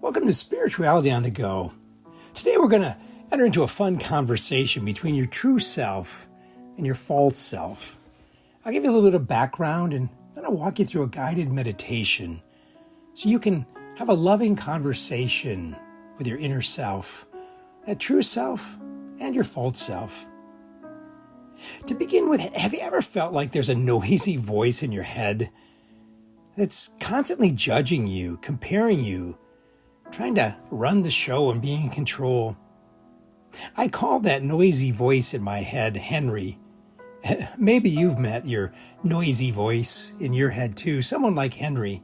Welcome to Spirituality on the Go. Today we're going to enter into a fun conversation between your true self and your false self. I'll give you a little bit of background and then I'll walk you through a guided meditation so you can have a loving conversation with your inner self, that true self and your false self. To begin with, have you ever felt like there's a noisy voice in your head that's constantly judging you, comparing you, trying to run the show and be in control? I call that noisy voice in my head Henry. Maybe you've met your noisy voice in your head too, someone like Henry.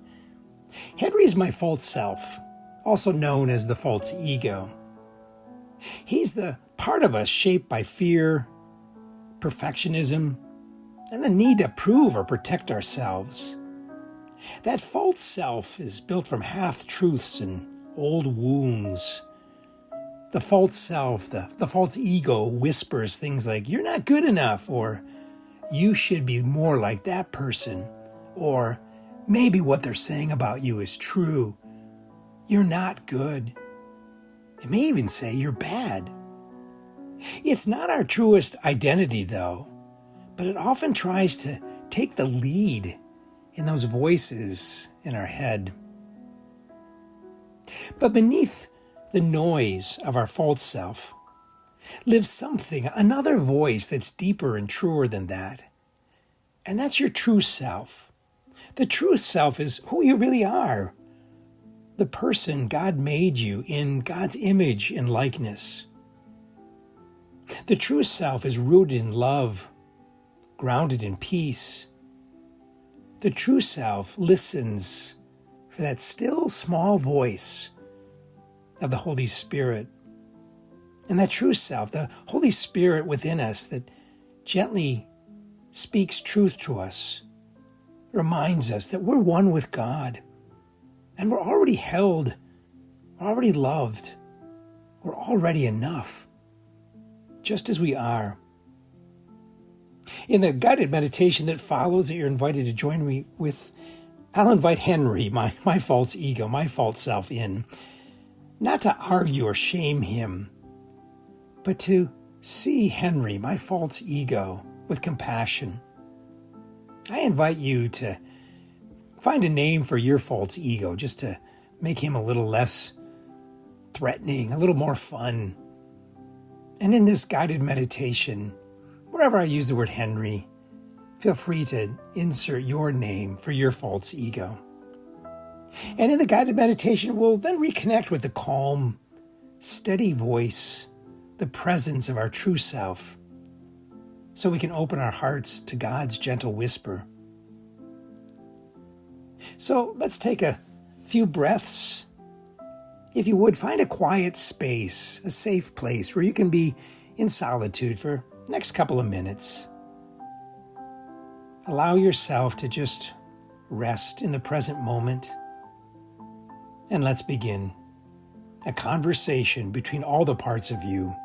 Henry is my false self, also known as the false ego. He's the part of us shaped by fear, perfectionism, and the need to prove or protect ourselves. That false self is built from half-truths and old wounds. The false self, the false ego whispers things like, "You're not good enough," or "You should be more like that person," or "Maybe what they're saying about you is true. You're not good." It may even say you're bad. It's not our truest identity, though, but it often tries to take the lead in those voices in our head. But beneath the noise of our false self lives something, another voice that's deeper and truer than that. And that's your true self. The true self is who you really are, the person God made you in God's image and likeness. The true self is rooted in love, grounded in peace. The true self listens for that still small voice of the Holy Spirit. And that true self, the Holy Spirit within us that gently speaks truth to us, reminds us that we're one with God and we're already held, we're already loved, we're already enough, just as we are. In the guided meditation that follows that you're invited to join me with, I'll invite Henry, my false ego, my false self in, not to argue or shame him, but to see Henry, my false ego, with compassion. I invite you to find a name for your false ego, just to make him a little less threatening, a little more fun. And in this guided meditation, wherever I use the word Henry, feel free to insert your name for your false ego. And in the guided meditation, we'll then reconnect with the calm, steady voice, the presence of our true self, so we can open our hearts to God's gentle whisper. So let's take a few breaths. If you would, find a quiet space, a safe place where you can be in solitude for the next couple of minutes. Allow yourself to just rest in the present moment. And let's begin a conversation between all the parts of you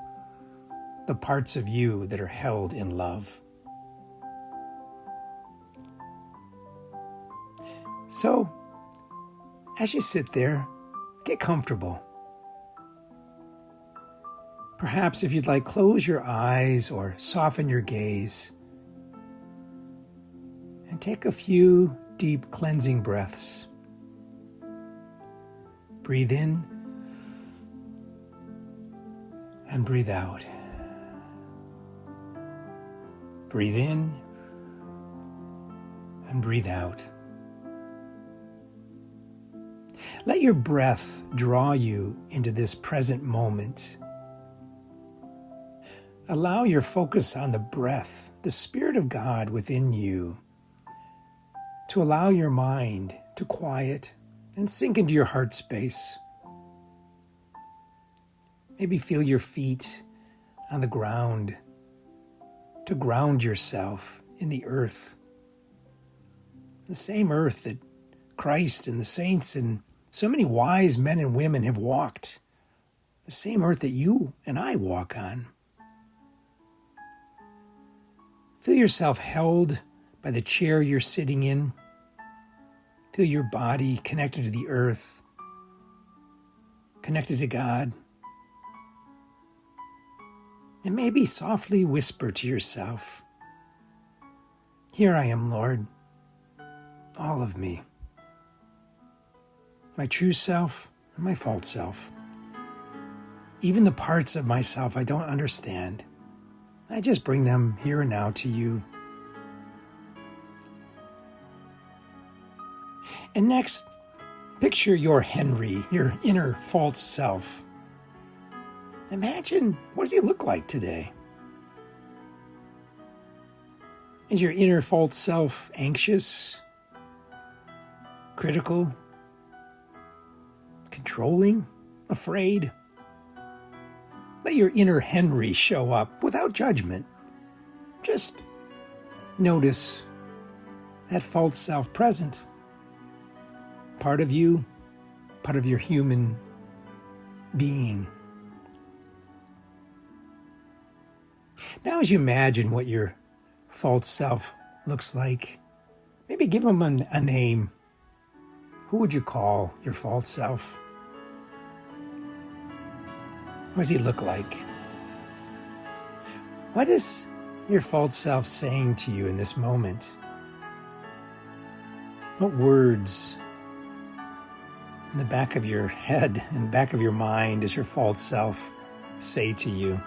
that are held in love. So, as you sit there, get comfortable. Perhaps if you'd like, close your eyes or soften your gaze. And take a few deep cleansing breaths. Breathe in and breathe out. Breathe in and breathe out. Let your breath draw you into this present moment. Allow your focus on the breath, the Spirit of God within you, to allow your mind to quiet and sink into your heart space. Maybe feel your feet on the ground to ground yourself in the earth. The same earth that Christ and the saints and so many wise men and women have walked. The same earth that you and I walk on. Feel yourself held by the chair you're sitting in. Feel your body connected to the earth. connected to God. And maybe softly whisper to yourself, "Here I am, Lord, all of me, my true self and my false self. Even the parts of myself I don't understand, I just bring them here and now to you." And next, picture your Henry, your inner false self. Imagine, what does he look like today? Is your inner false self anxious, critical, controlling, afraid? Let your inner Henry show up without judgment. Just notice that false self present. Part of you, part of your human being. Now, as you imagine what your false self looks like, maybe give him a name. Who would you call your false self? What does he look like? What is your false self saying to you in this moment? What words in the back of your head and back of your mind does your false self say to you?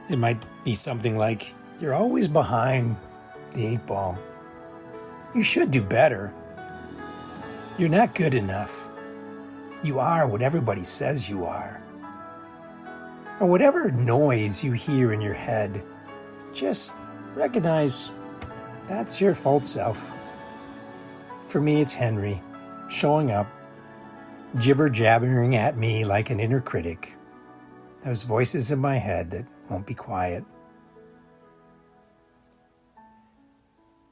It might be something like, "You're always behind the 8 ball. You should do better. You're not good enough. You are what everybody says you are." Or whatever noise you hear in your head, just recognize that's your false self. For me, it's Henry showing up, jibber-jabbering at me like an inner critic. Those voices in my head that won't be quiet.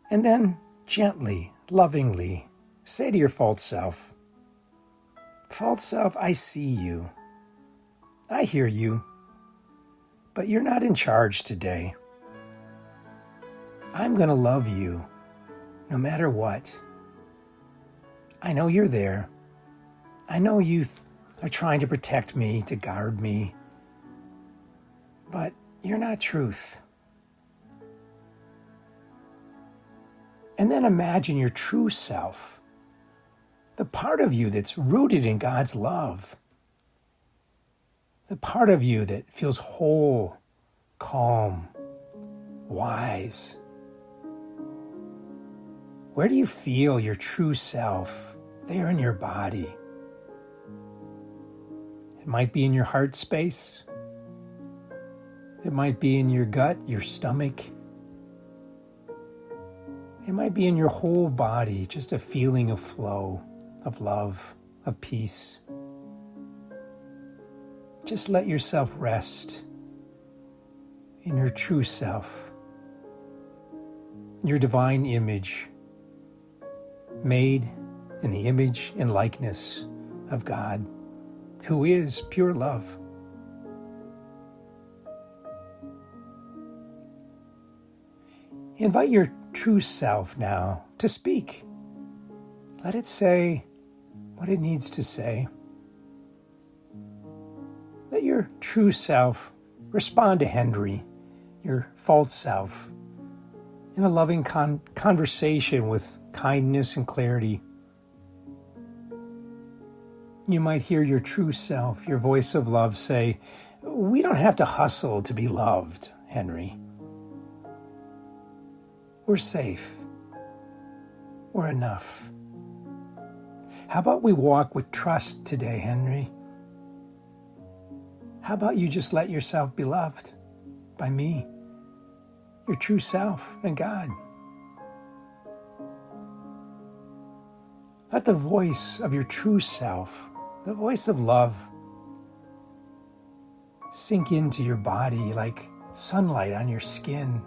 And then gently, lovingly, say to your false self, "False self, I see you. I hear you. But you're not in charge today. I'm going to love you no matter what. I know you're there. I know you are trying to protect me, to guard me. But you're not truth." And then imagine your true self, the part of you that's rooted in God's love, the part of you that feels whole, calm, wise. Where do you feel your true self? There in your body. It might be in your heart space. It might be in your gut, your stomach. It might be in your whole body, just a feeling of flow, of love, of peace. Just let yourself rest in your true self, your divine image, made in the image and likeness of God, who is pure love. Invite your true self now to speak. Let it say what it needs to say. Let your true self respond to Henry, your false self, in a loving conversation with kindness and clarity. You might hear your true self, your voice of love, say, "We don't have to hustle to be loved, Henry. We're safe. We're enough. How about we walk with trust today, Henry? How about you just let yourself be loved by me, your true self, and God?" Let the voice of your true self, the voice of love, sink into your body like sunlight on your skin.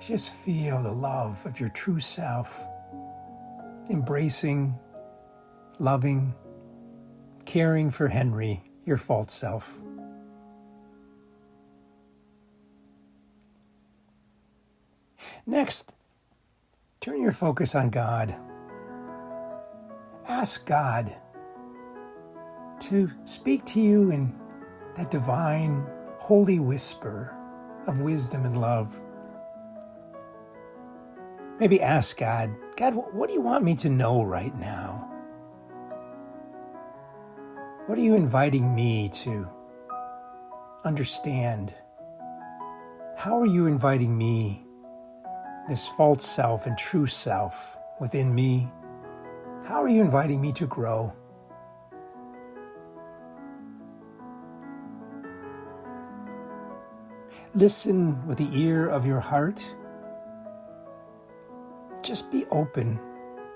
Just feel the love of your true self, embracing, loving, caring for Henry, your false self. Next, turn your focus on God. ask God to speak to you in that divine, holy whisper of wisdom and love. Maybe ask God, what do you want me to know right now? What are you inviting me to understand? How are you inviting me, this false self and true self within me? How are you inviting me to grow? Listen with the ear of your heart. Just be open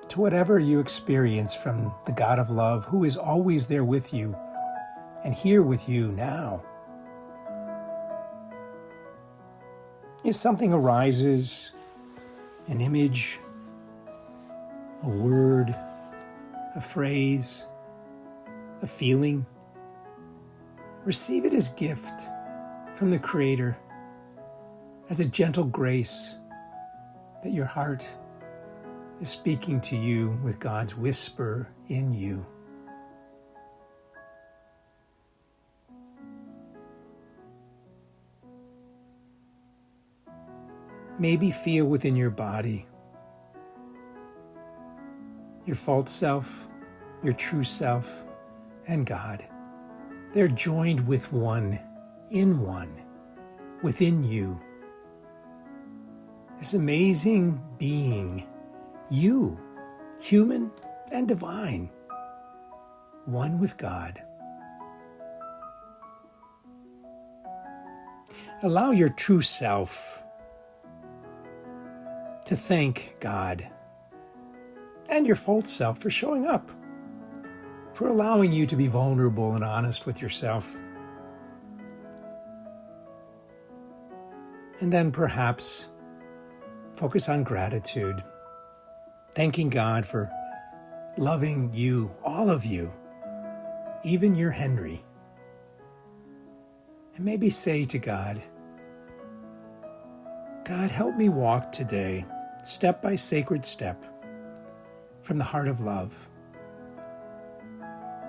to whatever you experience from the God of love, who is always there with you and here with you now. If something arises, an image, a word, a phrase, a feeling, receive it as gift from the Creator, as a gentle grace that your heart is speaking to you with God's whisper in you. Maybe feel within your body your false self, your true self, and God. They're joined with one, in one, within you. This amazing being, you, human and divine, one with God. Allow your true self to thank God and your false self for showing up, for allowing you to be vulnerable and honest with yourself. And then perhaps focus on gratitude, thanking God for loving you, all of you, even your Henry. And maybe say to God, God, help me walk today, step by sacred step, from the heart of love.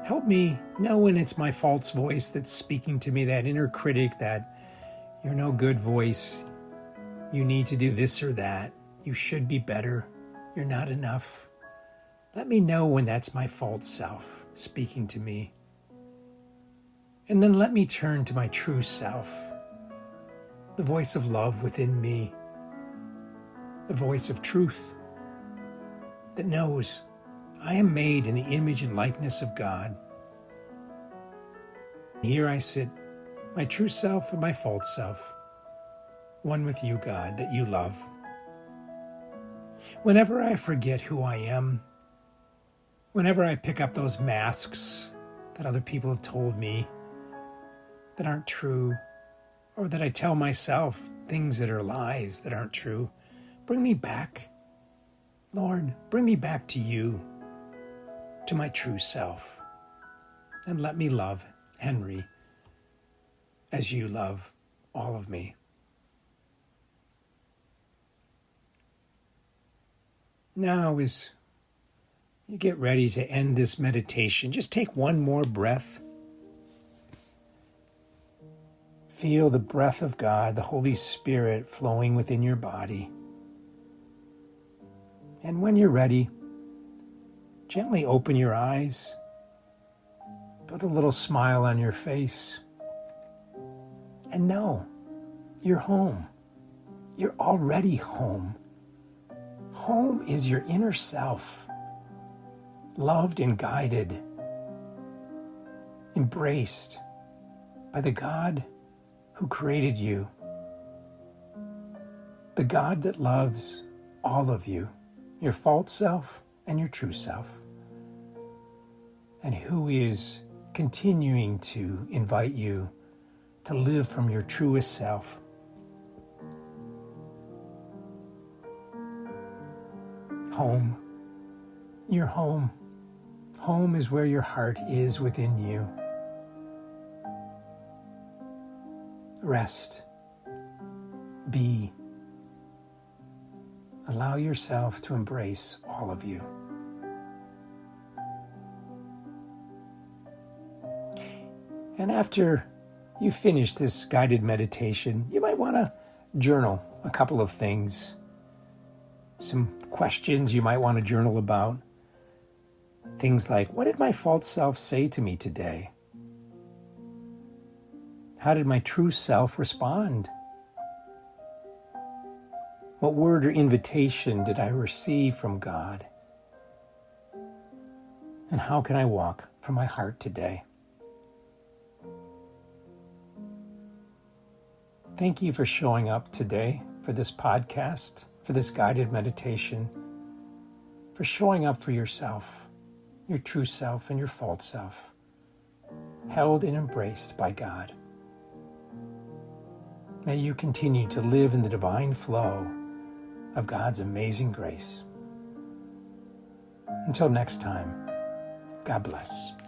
Help me know when it's my false voice that's speaking to me, that inner critic, that you're no good voice, you need to do this or that, you should be better, you're not enough. Let me know when that's my false self speaking to me. And then let me turn to my true self, the voice of love within me, the voice of truth that knows I am made in the image and likeness of God. Here I sit, my true self and my false self, one with you, God, that you love. Whenever I forget who I am, whenever I pick up those masks that other people have told me that aren't true, or that I tell myself things that are lies that aren't true, bring me back. Lord, bring me back to you, to my true self, and let me love Henry as you love all of me. Now, as you get ready to end this meditation, just take one more breath. Feel the breath of God, the Holy Spirit, flowing within your body. And when you're ready, gently open your eyes, put a little smile on your face, and know you're home. You're already home. Home is your inner self, loved and guided, embraced by the God who created you, the God that loves all of you, your false self and your true self, and who is continuing to invite you to live from your truest self. Home. Your home. Home is where your heart is within you. Rest. Be. Allow yourself to embrace all of you. And after you finish this guided meditation, you might want to journal a couple of things, some questions you might want to journal about. Things like, what did my false self say to me today? How did my true self respond? What word or invitation did I receive from God? And how can I walk from my heart today? Thank you for showing up today for this podcast, for this guided meditation, for showing up for yourself, your true self and your false self, held and embraced by God. May you continue to live in the divine flow of God's amazing grace. Until next time, God bless.